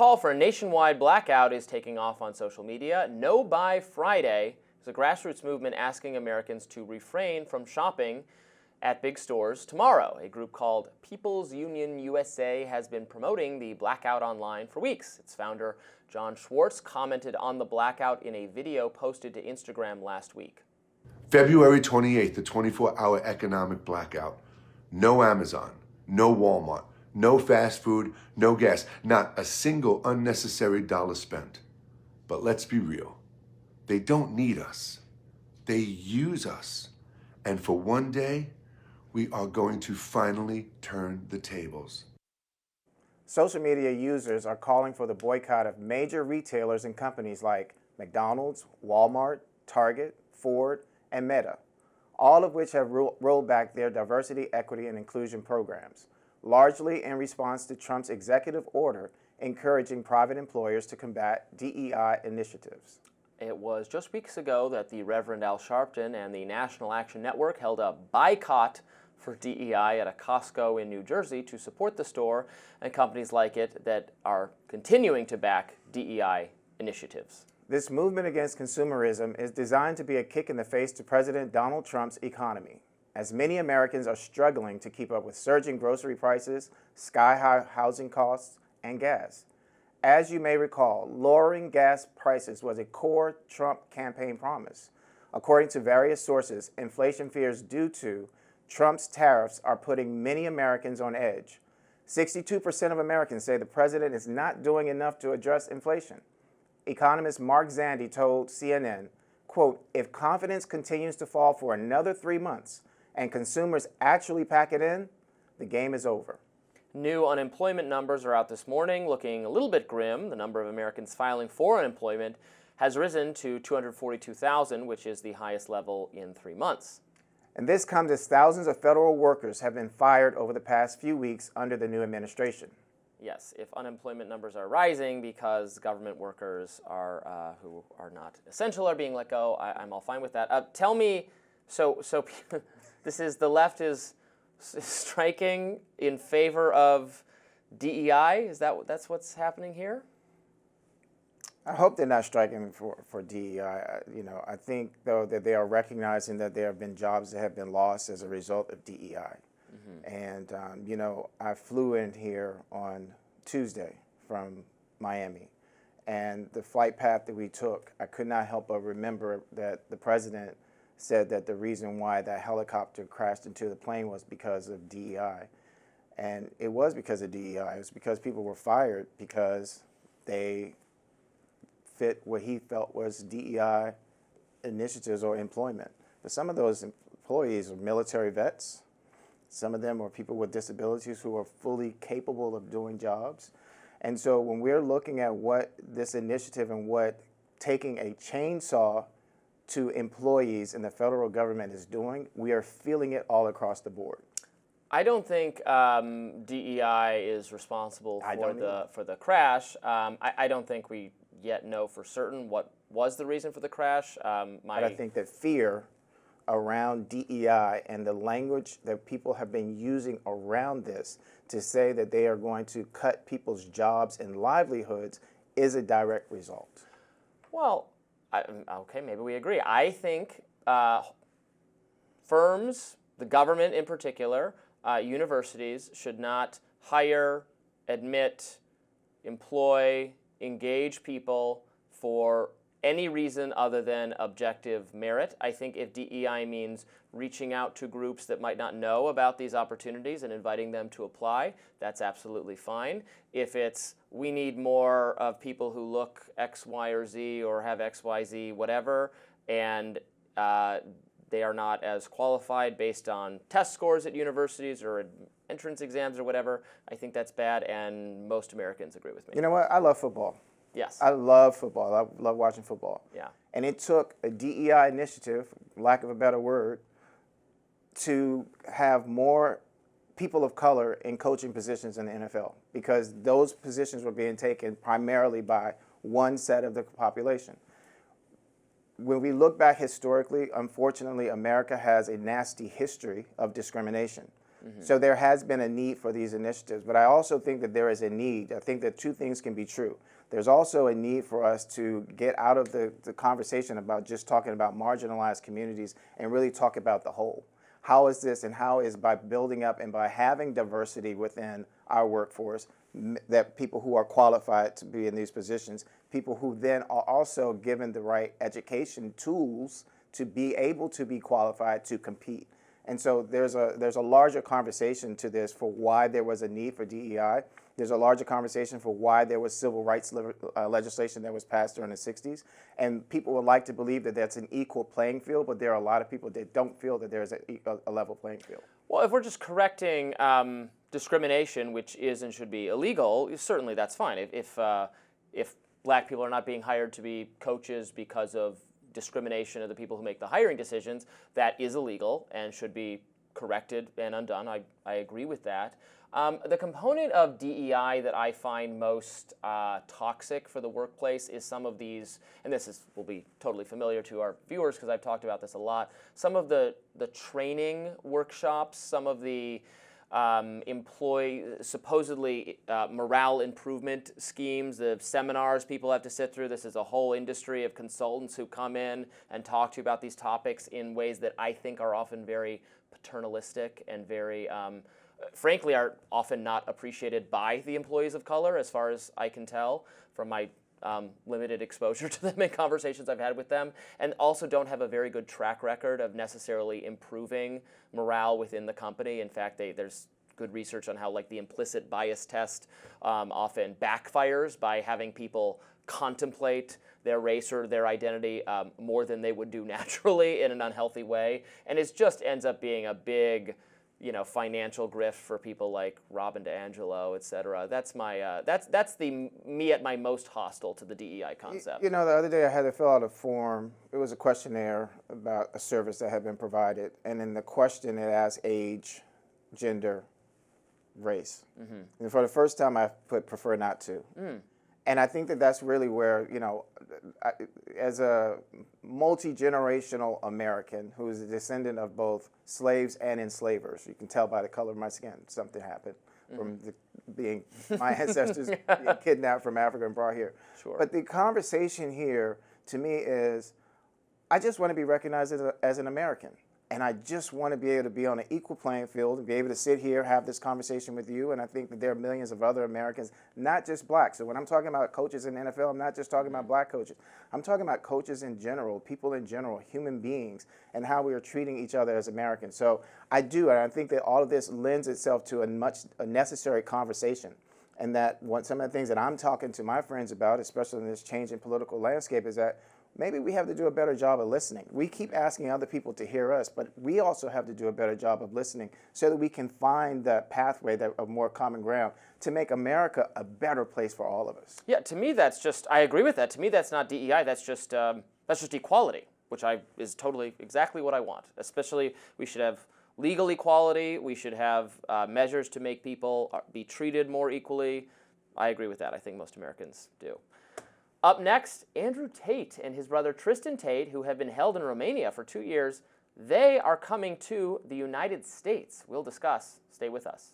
call for a nationwide blackout is taking off on social media. No Buy Friday is a grassroots movement asking Americans to refrain from shopping at big stores tomorrow. A group called People's Union USA has been promoting the blackout online for weeks. Its founder, John Schwartz, commented on the blackout in a video posted to Instagram last week. February 28th, the 24-hour economic blackout. No Amazon, no Walmart, no fast food, no gas, not a single unnecessary dollar spent. But let's be real. They don't need us. They use us. And for one day, we are going to finally turn the tables. Social media users are calling for the boycott of major retailers and companies like McDonald's, Walmart, Target, Ford, and Meta, all of which have rolled back their diversity, equity, and inclusion programs, largely in response to Trump's executive order encouraging private employers to combat DEI initiatives. It was just weeks ago that the Reverend Al Sharpton and the National Action Network held a boycott for DEI at a Costco in New Jersey to support the store and companies like it that are continuing to back DEI initiatives. This movement against consumerism is designed to be a kick in the face to President Donald Trump's economy, as many Americans are struggling to keep up with surging grocery prices, sky-high housing costs, and gas. As you may recall, lowering gas prices was a core Trump campaign promise. According to various sources, inflation fears due to Trump's tariffs are putting many Americans on edge. 62% of Americans say the president is not doing enough to address inflation. Economist Mark Zandi told CNN, quote, "If confidence continues to fall for another 3 months and consumers actually pack it in, the game is over." New unemployment numbers are out this morning, looking a little bit grim. The number of Americans filing for unemployment has risen to 242,000, which is the highest level in 3 months. And this comes as thousands of federal workers have been fired over the past few weeks under the new administration. Yes, if unemployment numbers are rising because government workers are who are not essential are being let go, I'm all fine with that. Tell me, so this is the left is striking in favor of DEI? That's what's happening here? I hope they're not striking for DEI. I think though that they are recognizing that there have been jobs that have been lost as a result of DEI. And, I flew in here on Tuesday from Miami. And the flight path that we took, I could not help but remember that the president said that the reason why that helicopter crashed into the plane was because of DEI. And it was because of DEI. It was because people were fired because they fit what he felt was DEI initiatives or employment. But some of those employees are military vets. Some of them are people with disabilities who are fully capable of doing jobs. And so when we're looking at what this initiative and what taking a chainsaw to employees in the federal government is doing, we are feeling it all across the board. I don't think DEI is responsible for the crash. I don't think we yet know for certain what was the reason for the crash. But I think that fear around DEI and the language that people have been using around this to say that they are going to cut people's jobs and livelihoods is a direct result. Well, okay, maybe we agree. I think firms, the government in particular, universities should not hire, admit, employ, engage people for any reason other than objective merit. I think if DEI means reaching out to groups that might not know about these opportunities and inviting them to apply, that's absolutely fine. If it's we need more of people who look X, Y, or Z or have X, Y, Z, whatever, and they are not as qualified based on test scores at universities or entrance exams or whatever, I think that's bad, and most Americans agree with me. You know what? I love football. Yes. I love football. I love watching football. Yeah. And it took a DEI initiative, lack of a better word, to have more people of color in coaching positions in the NFL because those positions were being taken primarily by one set of the population. When we look back historically, unfortunately, America has a nasty history of discrimination. So there has been a need for these initiatives, but I also think that there is a need. I think that two things can be true. There's also a need for us to get out of the conversation about just talking about marginalized communities and really talk about the whole. How is this, and how is by building up and by having diversity within our workforce, that people who are qualified to be in these positions, people who then are also given the right education tools to be able to be qualified to compete. And so there's a larger conversation to this for why there was a need for DEI. There's a larger conversation for why there was civil rights legislation that was passed during the 60s. And people would like to believe that that's an equal playing field, but there are a lot of people that don't feel that there's a level playing field. Well, if we're just correcting discrimination, which is and should be illegal, certainly that's fine. If black people are not being hired to be coaches because of discrimination of the people who make the hiring decisions, that is illegal and should be corrected and undone. I agree with that. The component of DEI that I find most toxic for the workplace is some of these, and will be totally familiar to our viewers because I've talked about this a lot, some of the training workshops, some of the supposedly morale improvement schemes, the seminars people have to sit through. This is a whole industry of consultants who come in and talk to you about these topics in ways that I think are often very paternalistic and very, frankly, are often not appreciated by the employees of color, as far as I can tell from my limited exposure to them in conversations I've had with them, and also don't have a very good track record of necessarily improving morale within the company. In fact, there's good research on how the implicit bias test often backfires by having people contemplate their race or their identity more than they would do naturally in an unhealthy way, and it just ends up being a big financial grift for people like Robin DiAngelo, et cetera. That's my that's the me at my most hostile to the DEI concept. The other day I had to fill out a form. It was a questionnaire about a service that had been provided, and in the question it asked age, gender, race. Mm-hmm. And for the first time I put prefer not to. And I think that that's really where, as a multi-generational American who is a descendant of both slaves and enslavers, you can tell by the color of my skin, something happened from being my ancestors being kidnapped from Africa and brought here. Sure. But the conversation here, to me, is I just want to be recognized as an American. And I just want to be able to be on an equal playing field and be able to sit here, have this conversation with you. And I think that there are millions of other Americans, not just black. So when I'm talking about coaches in the NFL, I'm not just talking about black coaches. I'm talking about coaches in general, people in general, human beings, and how we are treating each other as Americans. So I do, and I think that all of this lends itself to a necessary conversation. And that some of the things that I'm talking to my friends about, especially in this changing political landscape, is that maybe we have to do a better job of listening. We keep asking other people to hear us, but we also have to do a better job of listening so that we can find that pathway of more common ground to make America a better place for all of us. Yeah, to me I agree with that. To me that's not DEI, that's just equality, which is totally exactly what I want. Especially we should have legal equality, we should have measures to make people be treated more equally. I agree with that. I think most Americans do. Up next, Andrew Tate and his brother Tristan Tate, who have been held in Romania for 2 years, they are coming to the United States. We'll discuss. Stay with us.